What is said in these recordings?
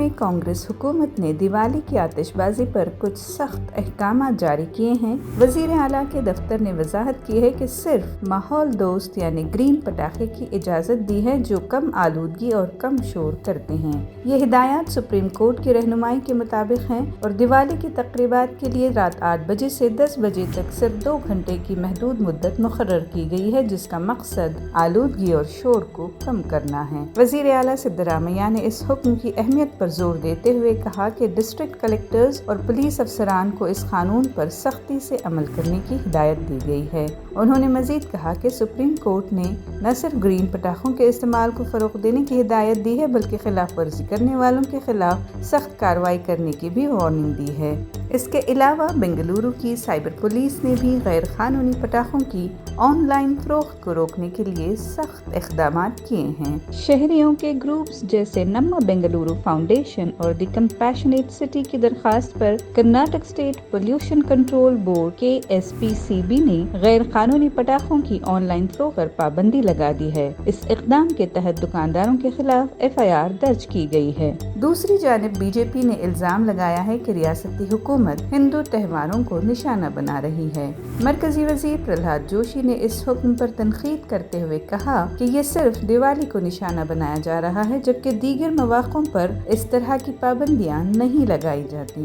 में कांग्रेस हुकूमत ने दिवाली की आतिशबाजी पर कुछ सख्त अहकाम जारी किए हैं। वजीर आला के दफ्तर ने वजाहत की है कि सिर्फ माहौल दोस्त यानी ग्रीन पटाखे की इजाज़त दी है जो कम आलूदगी और कम शोर करते हैं। ये हिदायत सुप्रीम कोर्ट की रहनुमाई के मुताबिक हैं और दिवाली की तकरीबात के लिए रात 8 बजे से 10 बजे तक सिर्फ 2 घंटे की महदूद मुद्दत मुकर्रर की गई है, जिसका मकसद आलूदगी और शोर को कम करना है। वजीर आला सिद्धरामैया ने इस हुक्म की अहमियत पर जोर देते हुए कहा कि डिस्ट्रिक्ट कलेक्टर्स और पुलिस अफसरान को इस कानून पर सख्ती से अमल करने की हिदायत दी गई है। उन्होंने मजीद कहा कि सुप्रीम कोर्ट ने न सिर्फ ग्रीन पटाखों के इस्तेमाल को फ़रोग़ देने की हिदायत दी है बल्कि खिलाफ वर्जी करने वालों के खिलाफ सख्त कार्रवाई करने की भी वार्निंग दी है। इसके अलावा बेंगलुरु की साइबर पुलिस ने भी गैर कानूनी पटाखों की ऑनलाइन फरोख्त को रोकने के लिए सख्त इक़दाम किए हैं। शहरियों के ग्रुप्स जैसे नम्मा बेंगलुरु फाउंडेशन और द कंपैशनेट सिटी की दरखास्त पर Karnataka state pollution control board KSPCB ने गैर कानूनी पटाखों की ऑनलाइन फरोख्त पर पाबंदी लगा दी है। इस इक़दाम के तहत दुकानदारों के खिलाफ FIR दर्ज की गई है। दूसरी जानिब बीजेपी ने इल्जाम लगाया है कि रियासती हुकूमत हिंदू त्योहारों को निशाना बना रही है। मरकजी वजीर प्रहलाद जोशी ने इस हुक्म पर तनकीद करते हुए कहा कि ये सिर्फ दिवाली को निशाना बनाया जा रहा है, जबकि दीगर मौक़ों पर इस तरह की पाबंदियां नहीं लगाई जाती।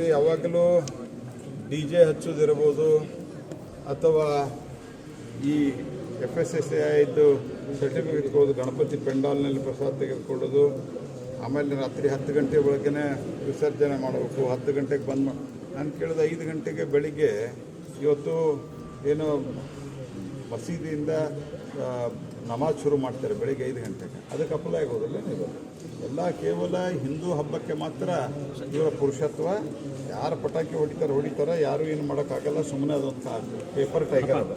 ಯಾವಾಗಲೂ DJ ಹಚ್ಚೋದಿರಬಹುದು ಅಥವಾ ಈ FSSAI ಸರ್ಟಿಫಿಕೇಟ್ ಕೊಡೋದು, ಗಣಪತಿ ಪೆಂಡಾಲ್ನಲ್ಲಿ ಪ್ರಸಾದ ತೆಗೆದುಕೊಳ್ಳೋದು, ಆಮೇಲೆ ರಾತ್ರಿ 10 ಗಂಟೆ ಒಳಗೇ ವಿಸರ್ಜನೆ ಮಾಡಬೇಕು, 10 ಗಂಟೆಗೆ ಬಂದು ನಾನು ಕೇಳಿದ 5 ಗಂಟೆಗೆ ಬೆಳಿಗ್ಗೆ ಇವತ್ತು ಏನು ಮಸೀದಿಯಿಂದ ನಮಾಜ್ ಶುರು ಮಾಡ್ತಾರೆ ಬೆಳಿಗ್ಗೆ 5 ಗಂಟೆಗೆ, ಅದಕ್ಕೆ ಅಪ್ಲೈ ಆಗೋದಿಲ್ಲ. ನೀವು ಎಲ್ಲ ಕೇವಲ ಹಿಂದೂ ಹಬ್ಬಕ್ಕೆ ಮಾತ್ರ ಇವರ ಪುರುಷತ್ವ. ಯಾರು ಪಟಾಕಿ ಹೊಡಿತಾರೆ, ಯಾರು ಏನು ಮಾಡೋಕ್ಕಾಗಲ್ಲ, ಸುಮ್ಮನೆ ಅದೊಂದು ಪೇಪರ್ ಟೈಗರ್.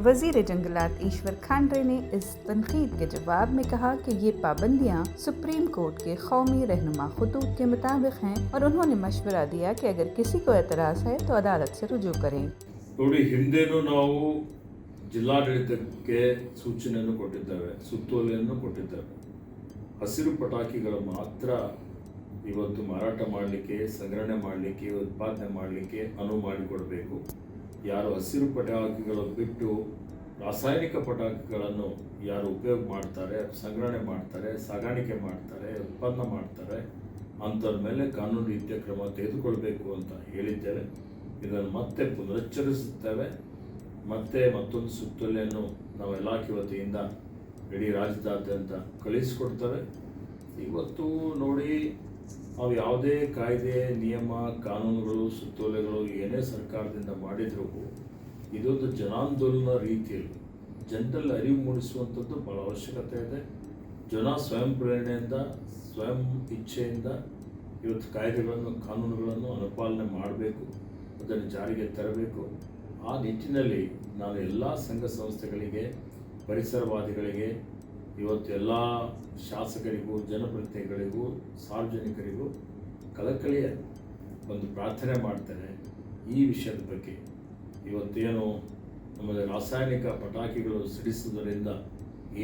वजीर जंगलात ईश्वर खांडे ने इस तनकीद के जवाब में कहा कि ये पाबंदियां सुप्रीम कोर्ट के कौमी रहनुमा खतूत के मुताबिक हैं और उन्होंने मशवरा दिया कि अगर किसी को एतराज़ है तो अदालत से रुजू करें। ನೋಡಿ, ಹಿಂದೆನೂ ನಾವು ಜಿಲ್ಲಾಡಳಿತಕ್ಕೆ ಸೂಚನೆಯನ್ನು ಕೊಟ್ಟಿದ್ದೇವೆ, ಸುತ್ತೋಲೆಯನ್ನು ಕೊಟ್ಟಿದ್ದೇವೆ. ಹಸಿರು ಪಟಾಕಿಗಳು ಮಾತ್ರ ಇವತ್ತು ಮಾರಾಟ ಮಾಡಲಿಕ್ಕೆ, ಸಂಗ್ರಹಣೆ ಮಾಡಲಿಕ್ಕೆ, ಉತ್ಪಾದನೆ ಮಾಡಲಿಕ್ಕೆ ಅನುವು ಮಾಡಿಕೊಡಬೇಕು. ಯಾರು ಹಸಿರು ಪಟಾಕಿಗಳು ಬಿಟ್ಟು ರಾಸಾಯನಿಕ ಪಟಾಕಿಗಳನ್ನು ಯಾರು ಉಪಯೋಗ ಮಾಡ್ತಾರೆ, ಸಂಗ್ರಹಣೆ ಮಾಡ್ತಾರೆ, ಸಾಗಾಣಿಕೆ ಮಾಡ್ತಾರೆ, ಉತ್ಪನ್ನ ಮಾಡ್ತಾರೆ, ಅಂಥವ್ರ ಮೇಲೆ ಕಾನೂನು ರೀತಿಯ ಕ್ರಮ ತೆಗೆದುಕೊಳ್ಬೇಕು ಅಂತ ಹೇಳಿದ್ದೇವೆ. ಇದನ್ನು ಮತ್ತೆ ಪುನರುಚ್ಚರಿಸುತ್ತೇವೆ. ಮತ್ತೊಂದು ಸುತ್ತೋಲೆಯನ್ನು ನಾವು ಇಲಾಖೆ ವತಿಯಿಂದ ಇಡೀ ರಾಜ್ಯದಾದ್ಯಂತ ಕಳಿಸಿಕೊಡ್ತೇವೆ. ಇವತ್ತು ನೋಡಿ, ನಾವು ಯಾವುದೇ ಕಾಯ್ದೆ, ನಿಯಮ, ಕಾನೂನುಗಳು, ಸುತ್ತೋಲೆಗಳು ಏನೇ ಸರ್ಕಾರದಿಂದ ಮಾಡಿದರೂ ಇದೊಂದು ಜನಾಂದೋಲನ ರೀತಿಯಲ್ಲಿ ಜನರಲ್ಲಿ ಅರಿವು ಮೂಡಿಸುವಂಥದ್ದು ಭಾಳ ಅವಶ್ಯಕತೆ ಇದೆ. ಜನ ಸ್ವಯಂ ಪ್ರೇರಣೆಯಿಂದ, ಸ್ವಯಂ ಇಚ್ಛೆಯಿಂದ ಇವತ್ತು ಕಾಯ್ದೆಗಳನ್ನು, ಕಾನೂನುಗಳನ್ನು ಅನುಪಾಲನೆ ಮಾಡಬೇಕು, ಅದನ್ನು ಜಾರಿಗೆ ತರಬೇಕು. ಆ ನಿಟ್ಟಿನಲ್ಲಿ ನಾನು ಎಲ್ಲ ಸಂಘ ಸಂಸ್ಥೆಗಳಿಗೆ, ಪರಿಸರವಾದಿಗಳಿಗೆ, ಇವತ್ತು ಎಲ್ಲ ಶಾಸಕರಿಗೂ, ಜನಪ್ರತಿನಿಧಿಗಳಿಗೂ, ಸಾರ್ವಜನಿಕರಿಗೂ ಕಳಕಳಿಯ ಒಂದು ಪ್ರಾರ್ಥನೆ ಮಾಡ್ತೇನೆ. ಈ ವಿಷಯದ ಬಗ್ಗೆ ಇವತ್ತೇನು ನಮ್ಮಲ್ಲಿ ರಾಸಾಯನಿಕ ಪಟಾಕಿಗಳು ಸಿಡಿಸುವುದರಿಂದ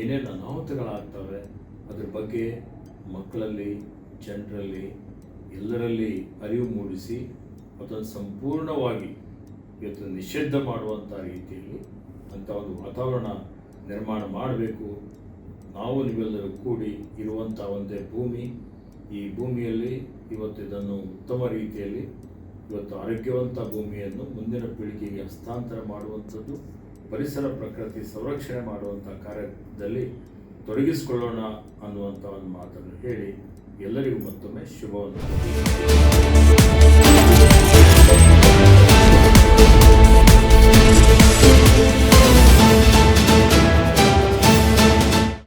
ಏನೇನು ಅನಾಹುತಗಳಾಗ್ತವೆ ಅದರ ಬಗ್ಗೆ ಮಕ್ಕಳಲ್ಲಿ, ಜನರಲ್ಲಿ, ಎಲ್ಲರಲ್ಲಿ ಅರಿವು ಮೂಡಿಸಿ ಅದನ್ನು ಸಂಪೂರ್ಣವಾಗಿ ಇವತ್ತು ನಿಷೇಧ ಮಾಡುವಂಥ ರೀತಿಯಲ್ಲಿ ಅಂಥ ಒಂದು ವಾತಾವರಣ ನಿರ್ಮಾಣ ಮಾಡಬೇಕು. ನಾವು ನೀವೆಲ್ಲರೂ ಕೂಡಿ ಇರುವಂಥ ಒಂದೇ ಭೂಮಿ, ಈ ಭೂಮಿಯಲ್ಲಿ ಇವತ್ತು ಇದನ್ನು ಉತ್ತಮ ರೀತಿಯಲ್ಲಿ ಇವತ್ತು ಆರೋಗ್ಯವಂತ ಭೂಮಿಯನ್ನು ಮುಂದಿನ ಪೀಳಿಗೆಗೆ ಹಸ್ತಾಂತರ ಮಾಡುವಂಥದ್ದು, ಪರಿಸರ ಪ್ರಕೃತಿ ಸಂರಕ್ಷಣೆ ಮಾಡುವಂಥ ಕಾರ್ಯದಲ್ಲಿ ತೊಡಗಿಸಿಕೊಳ್ಳೋಣ ಅನ್ನುವಂಥ ಒಂದು ಮಾತನ್ನು ಹೇಳಿ ಎಲ್ಲರಿಗೂ ಮತ್ತೊಮ್ಮೆ ಶುಭವನ್ನು.